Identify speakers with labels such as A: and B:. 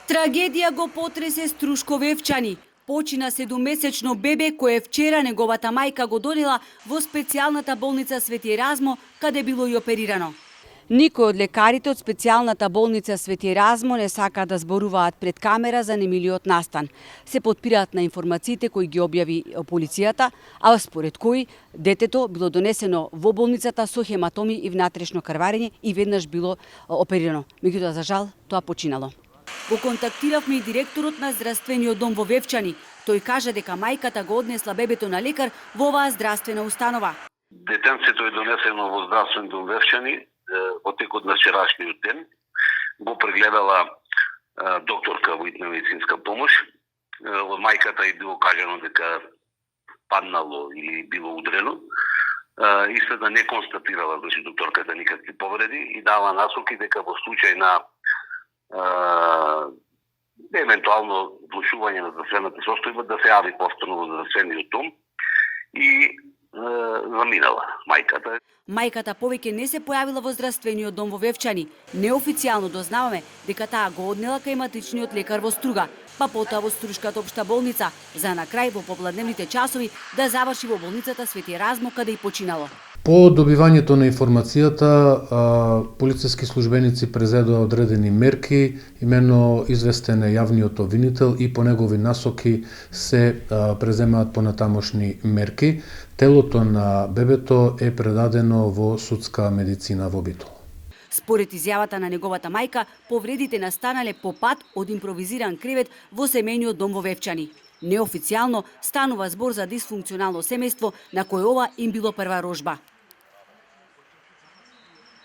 A: Трагедија го потресе Струшковевчани. Почина 7-месечно бебе кое вчера неговата мајка го донела во специјалната болница Свети Еразмо, каде било и оперирано. Никој од лекарите од специјалната болница Свети Еразмо не сака да зборуваат пред камера за немилиот настан. Се потпираат на информациите кои ги објави полицијата, а според кои детето било донесено во болницата со хематоми и внатрешно крварење и веднаш било оперирано. Меѓутоа, за жал, тоа починало. Го контактиравме и директорот на здравствениот дом во Вевчани. Тој кажа дека мајката го однесла бебето на лекар во оваа здравствена установа.
B: Детенцето е донесено во здравствен дом Вевчани во текот на вчерашниот ден. Го прегледала докторка во итна медицинска помош. Мајката и било кажано дека паднало или било удрено. Истата не констатирала докторката никакви повреди и дава насоки дека во случај на евентуално влошување на здравствената состојба да се јави повторно во здравствениот дом и заминала мајката.
A: Мајката повеќе не се појавила во здравствениот дом во Вевчани. Неофицијално дознаваме дека таа го однела кај матичниот лекар во Струга, па потоа во Струшката општа болница, за на крај во попладневните часови да заврши во болницата Свети Еразмо, каде и починало.
C: По добивањето на информацијата, полициски службеници презедоа одредени мерки, имено известен е јавниот обвинител и по негови насоки се преземаат понатамошни мерки. Телото на бебето е предадено во судска медицина во Битол.
A: Според изјавата на неговата мајка, повредите настанале по пат од импровизиран кревет во семејниот дом во Вевчани. Неофицијално станува збор за дисфункционално семејство на кое ова им било прва рожба.